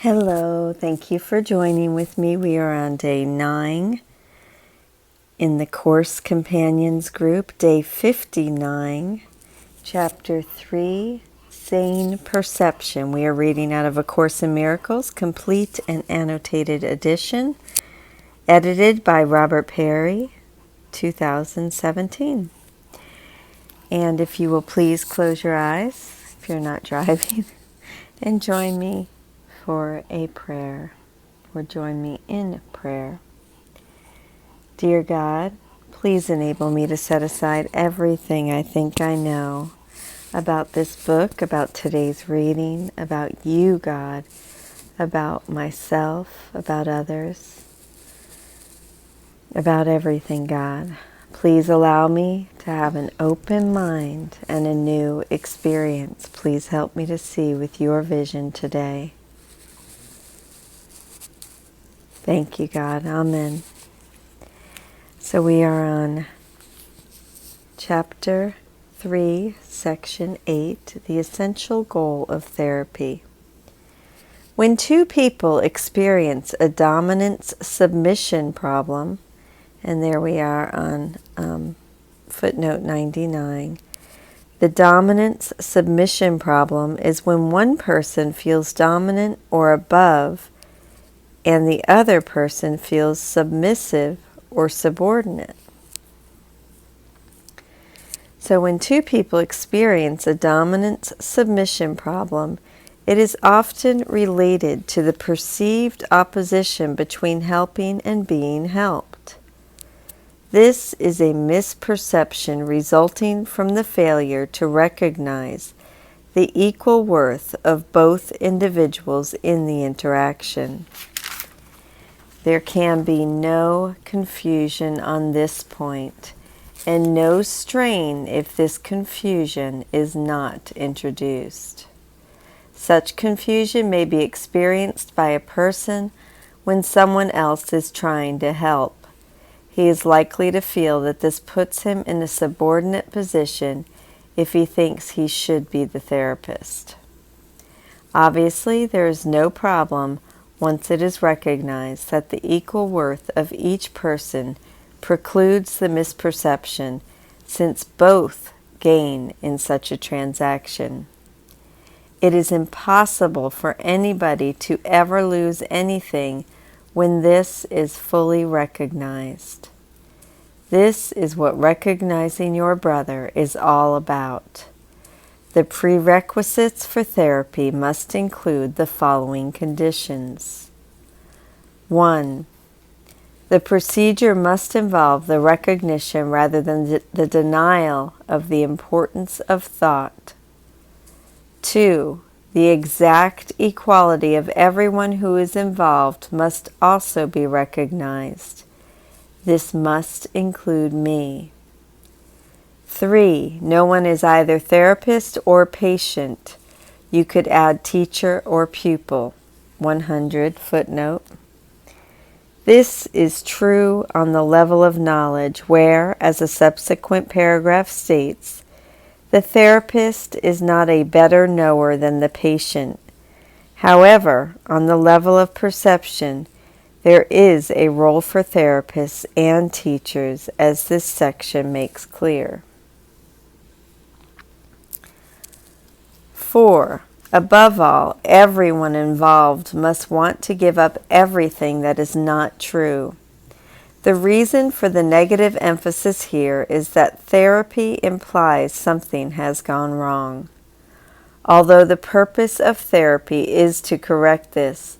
Hello, thank you for joining with me. We are on day 9 in the Course Companions group, day 59, chapter 3, Sane Perception. We are reading out of A Course in Miracles, complete and annotated edition, edited by Robert Perry, 2017. And if you will please close your eyes, if you're not driving, and join me for a prayer, or join me in prayer. Dear God, please enable me to set aside everything I think I know about this book, about today's reading, about you, God, about myself, about others, about everything, God. Please allow me to have an open mind and a new experience. Please help me to see with your vision today. Thank you, God. Amen. So we are on chapter 3, section 8, the essential goal of therapy. When two people experience a dominance submission problem, and there we are on footnote 99, the dominance submission problem is when one person feels dominant or above and the other person feels submissive or subordinate. So when two people experience a dominance submission problem, it is often related to the perceived opposition between helping and being helped. This is a misperception resulting from the failure to recognize the equal worth of both individuals in the interaction. There can be no confusion on this point, and no strain if this confusion is not introduced. Such confusion may be experienced by a person when someone else is trying to help. He is likely to feel that this puts him in a subordinate position if he thinks he should be the therapist. Obviously, there is no problem once it is recognized that the equal worth of each person precludes the misperception, since both gain in such a transaction. It is impossible for anybody to ever lose anything when this is fully recognized. This is what recognizing your brother is all about. The prerequisites for therapy must include the following conditions. 1. The procedure must involve the recognition rather than the denial of the importance of thought. 2. The exact equality of everyone who is involved must also be recognized. This must include me. 3. No one is either therapist or patient. You could add teacher or pupil. 100 footnote. This is true on the level of knowledge where, as a subsequent paragraph states, the therapist is not a better knower than the patient. However, on the level of perception, there is a role for therapists and teachers, as this section makes clear. 4. Above all, everyone involved must want to give up everything that is not true. The reason for the negative emphasis here is that therapy implies something has gone wrong. Although the purpose of therapy is to correct this,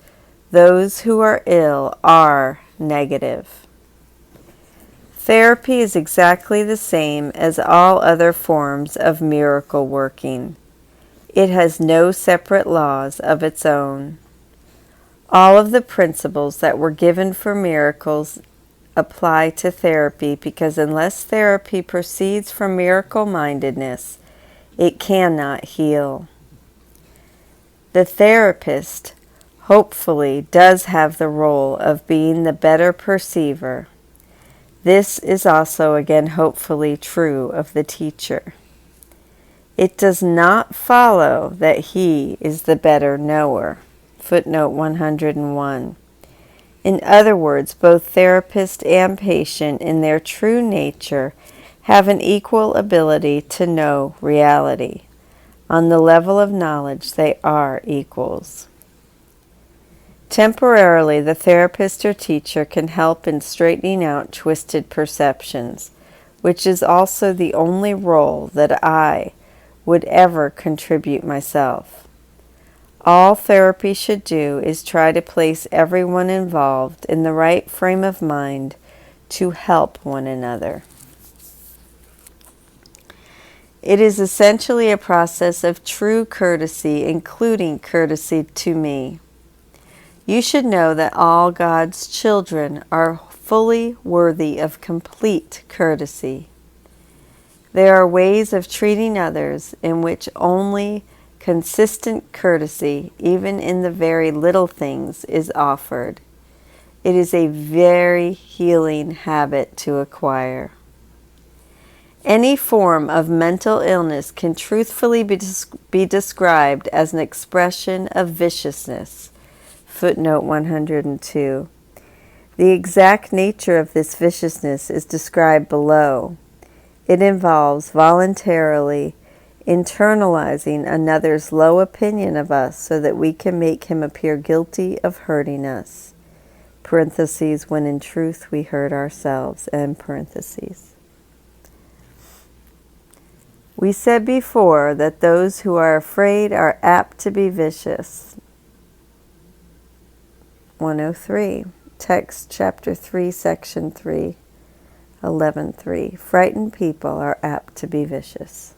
those who are ill are negative. Therapy is exactly the same as all other forms of miracle working. It has no separate laws of its own. All of the principles that were given for miracles apply to therapy because unless therapy proceeds from miracle-mindedness, it cannot heal. The therapist, hopefully, does have the role of being the better perceiver. This is also, again, hopefully true of the teacher. It does not follow that he is the better knower. Footnote 101. In other words, both therapist and patient in their true nature have an equal ability to know reality. On the level of knowledge, they are equals. Temporarily, the therapist or teacher can help in straightening out twisted perceptions, which is also the only role that I would ever contribute myself. All therapy should do is try to place everyone involved in the right frame of mind to help one another. It is essentially a process of true courtesy, including courtesy to me. You should know that all God's children are fully worthy of complete courtesy. There are ways of treating others in which only consistent courtesy, even in the very little things, is offered. It is a very healing habit to acquire. Any form of mental illness can truthfully be described as an expression of viciousness. Footnote 102. The exact nature of this viciousness is described below. It involves voluntarily internalizing another's low opinion of us so that we can make him appear guilty of hurting us. Parentheses, when in truth we hurt ourselves, end parentheses. We said before that those who are afraid are apt to be vicious. 103. Text chapter 3, section 3, 11.3. Frightened people are apt to be vicious.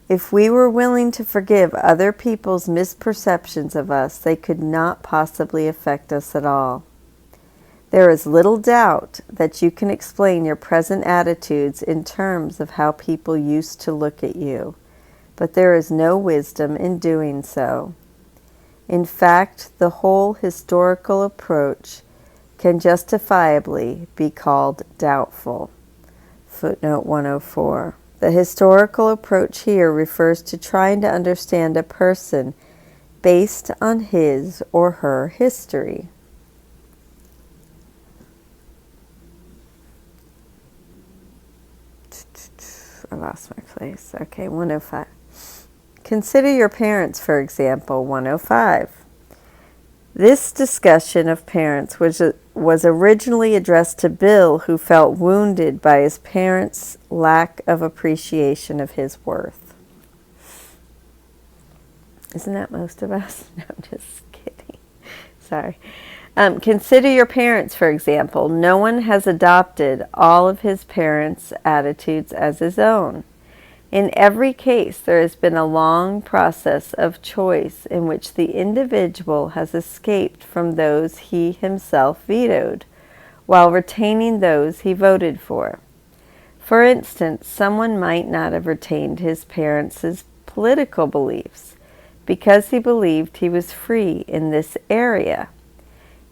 If we were willing to forgive other people's misperceptions of us, they could not possibly affect us at all. There is little doubt that you can explain your present attitudes in terms of how people used to look at you, but there is no wisdom in doing so. In fact, the whole historical approach can justifiably be called doubtful. Footnote 104. The historical approach here refers to trying to understand a person based on his or her history. I lost my place. Okay, 105. Consider your parents, for example, 105. This discussion of parents was originally addressed to Bill, who felt wounded by his parents' lack of appreciation of his worth. Isn't that most of us? No, I'm just kidding. Sorry. Consider your parents, for example. No one has adopted all of his parents' attitudes as his own. In every case, there has been a long process of choice in which the individual has escaped from those he himself vetoed, while retaining those he voted for. For instance, someone might not have retained his parents' political beliefs because he believed he was free in this area.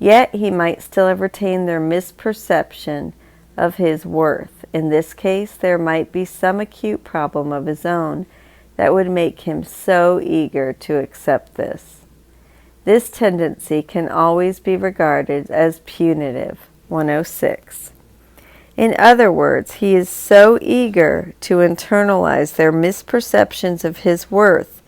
Yet he might still have retained their misperception of his worth. In this case, there might be some acute problem of his own that would make him so eager to accept this. This tendency can always be regarded as punitive. 106. In other words, he is so eager to internalize their misperceptions of his worth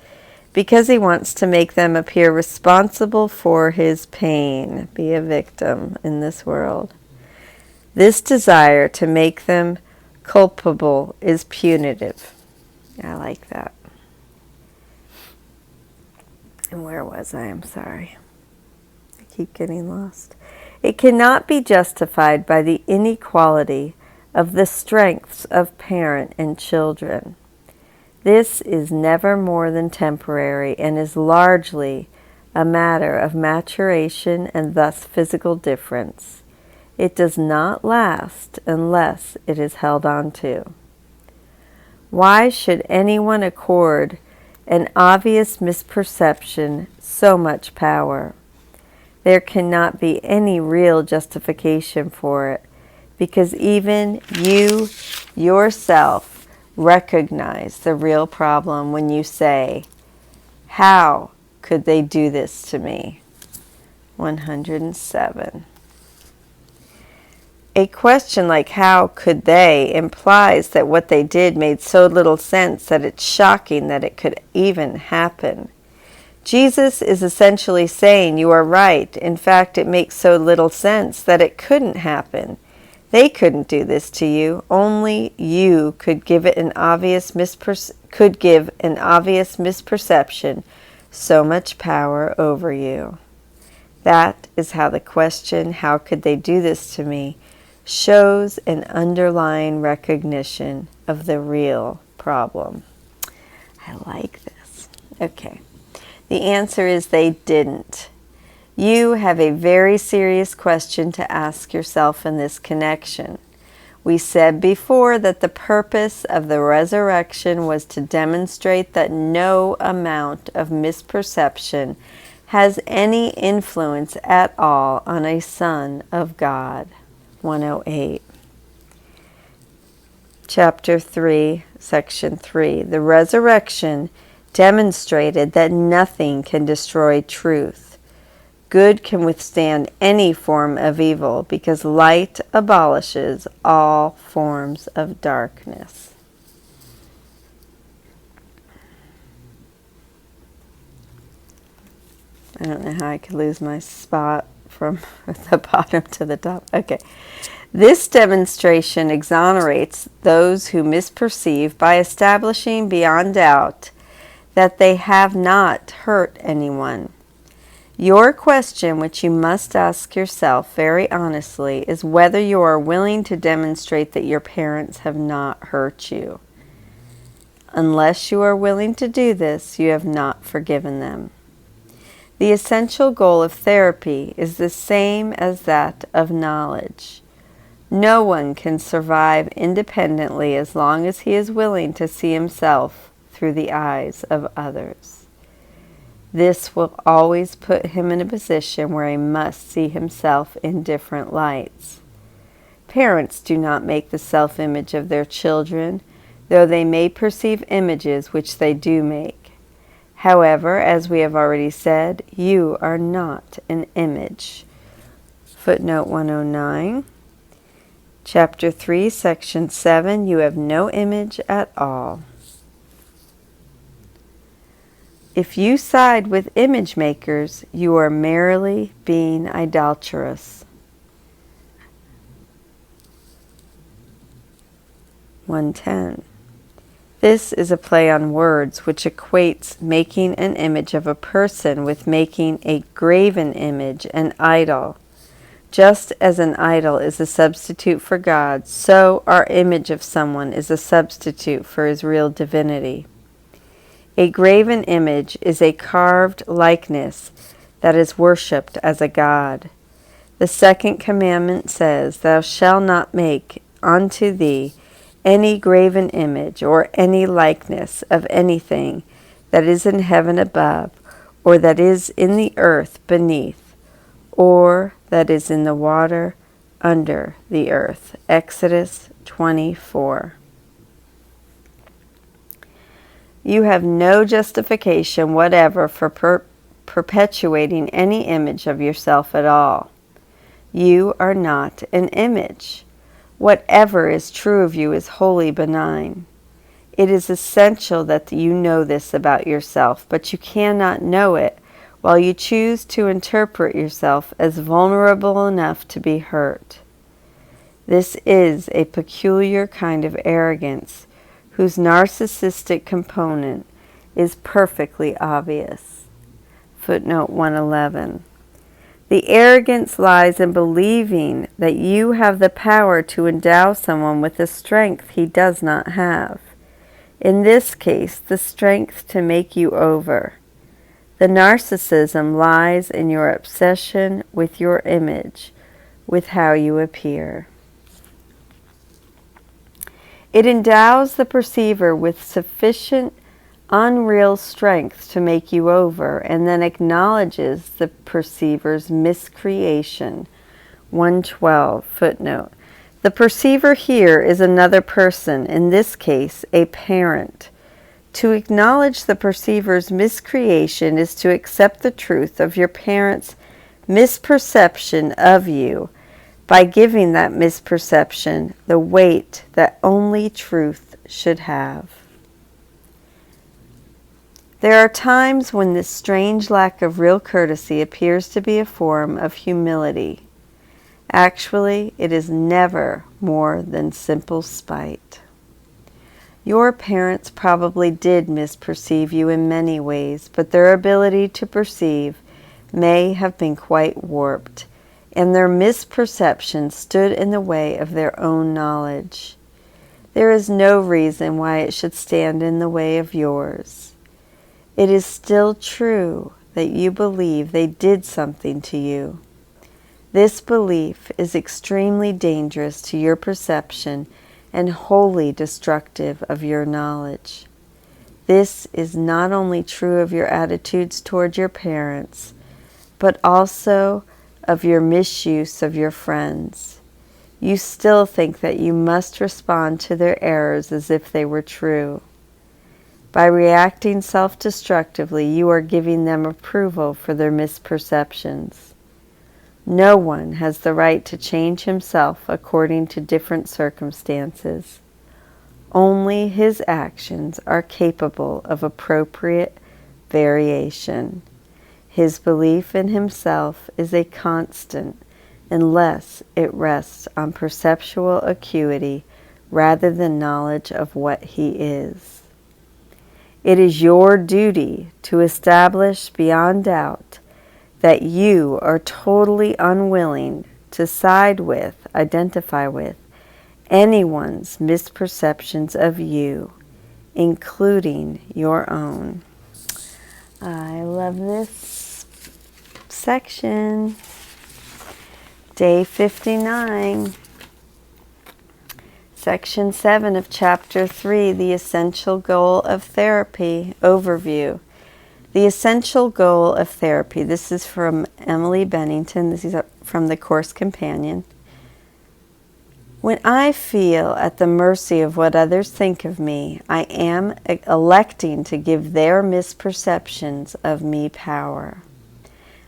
because he wants to make them appear responsible for his pain, be a victim in this world. This desire to make them culpable is punitive. I like that. And where was I? I'm sorry. I keep getting lost. It cannot be justified by the inequality of the strengths of parent and children. This is never more than temporary and is largely a matter of maturation and thus physical difference. It does not last unless it is held on to. Why should anyone accord an obvious misperception so much power? There cannot be any real justification for it, because even you yourself recognize the real problem when you say, How could they do this to me? 107. A question like how could they implies that what they did made so little sense that it's shocking that it could even happen. Jesus is essentially saying you are right. In fact, it makes so little sense that it couldn't happen. They couldn't do this to you. Only you could give an obvious misperception so much power over you. That is how the question, how could they do this to me, shows an underlying recognition of the real problem. I like this. Okay. The answer is they didn't. You have a very serious question to ask yourself in this connection. We said before that the purpose of the resurrection was to demonstrate that no amount of misperception has any influence at all on a son of God. 108. Chapter 3, Section 3. The resurrection demonstrated that nothing can destroy truth. Good can withstand any form of evil because light abolishes all forms of darkness. I don't know how I could lose my spot from the bottom to the top. Okay. This demonstration exonerates those who misperceive by establishing beyond doubt that they have not hurt anyone. Your question, which you must ask yourself very honestly, is whether you are willing to demonstrate that your parents have not hurt you. Unless you are willing to do this, you have not forgiven them. The essential goal of therapy is the same as that of knowledge. No one can survive independently as long as he is willing to see himself through the eyes of others. This will always put him in a position where he must see himself in different lights. Parents do not make the self-image of their children, though they may perceive images which they do make. However, as we have already said, you are not an image. Footnote 109. Chapter 3, Section 7. You have no image at all. If you side with image makers, you are merely being idolatrous. 110. This is a play on words which equates making an image of a person with making a graven image an idol. Just as an idol is a substitute for God, so our image of someone is a substitute for his real divinity. A graven image is a carved likeness that is worshipped as a god. The second commandment says, Thou shalt not make unto thee any graven image or any likeness of anything that is in heaven above, or that is in the earth beneath, or that is in the water under the earth. Exodus 24. You have no justification whatever for perpetuating any image of yourself at all. You are not an image. Whatever is true of you is wholly benign. It is essential that you know this about yourself, but you cannot know it while you choose to interpret yourself as vulnerable enough to be hurt. This is a peculiar kind of arrogance whose narcissistic component is perfectly obvious. Footnote 111. The arrogance lies in believing that you have the power to endow someone with a strength he does not have. In this case, the strength to make you over. The narcissism lies in your obsession with your image, with how you appear. It endows the perceiver with sufficient unreal strength to make you over, and then acknowledges the perceiver's miscreation. 112. Footnote. The perceiver here is another person, in this case a parent. To acknowledge the perceiver's miscreation is to accept the truth of your parents' misperception of you by giving that misperception the weight that only truth should have. There are times when this strange lack of real courtesy appears to be a form of humility. Actually, it is never more than simple spite. Your parents probably did misperceive you in many ways, but their ability to perceive may have been quite warped, and their misperception stood in the way of their own knowledge. There is no reason why it should stand in the way of yours. It is still true that you believe they did something to you. This belief is extremely dangerous to your perception and wholly destructive of your knowledge. This is not only true of your attitudes toward your parents, but also of your misuse of your friends. You still think that you must respond to their errors as if they were true. By reacting self-destructively, you are giving them approval for their misperceptions. No one has the right to change himself according to different circumstances. Only his actions are capable of appropriate variation. His belief in himself is a constant unless it rests on perceptual acuity rather than knowledge of what he is. It is your duty to establish beyond doubt that you are totally unwilling to side with, identify with, anyone's misperceptions of you, including your own. I love this section. Day 59. Section 7 of Chapter 3, The Essential Goal of Therapy, Overview. The essential goal of therapy. This is from Emily Bennington. This is from the Course Companion. When I feel at the mercy of what others think of me, I am electing to give their misperceptions of me power.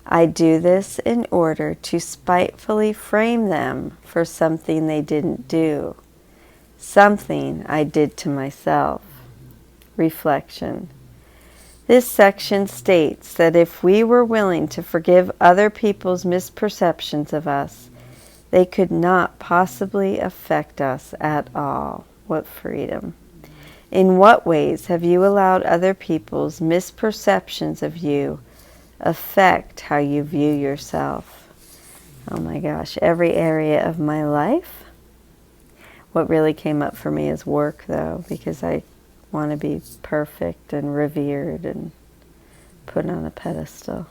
I do this in order to spitefully frame them for something they didn't do. Something I did to myself. Reflection. This section states that if we were willing to forgive other people's misperceptions of us, they could not possibly affect us at all. What freedom. In what ways have you allowed other people's misperceptions of you affect how you view yourself? Oh my gosh, every area of my life. What really came up for me is work, though, because I want to be perfect and revered and put on a pedestal.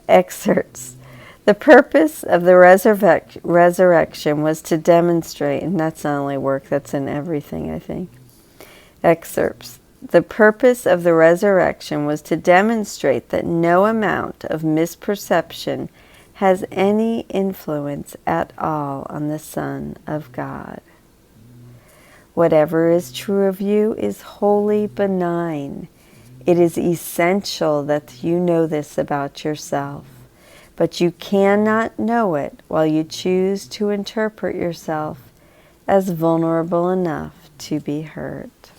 Excerpts. The purpose of the resurrection was to demonstrate, and that's not only work, that's in everything, I think. Excerpts. The purpose of the resurrection was to demonstrate that no amount of misperception has any influence at all on the Son of God. Whatever is true of you is wholly benign. It is essential that you know this about yourself, but you cannot know it while you choose to interpret yourself as vulnerable enough to be hurt.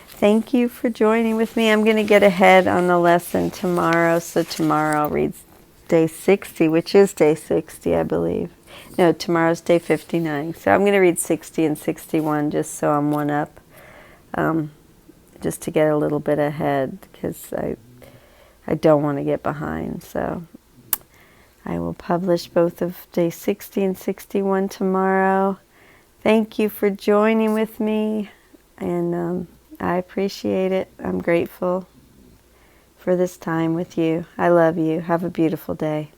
Thank you for joining with me. I'm going to get ahead on the lesson tomorrow, so tomorrow I'll read Day 60, which is Day 60, I believe. No, tomorrow's Day 59. So I'm going to read 60 and 61 just so I'm one up, just to get a little bit ahead, because I don't want to get behind. So I will publish both of Day 60 and 61 tomorrow. Thank you for joining with me, and I appreciate it. I'm grateful for this time with you. I love you. Have a beautiful day.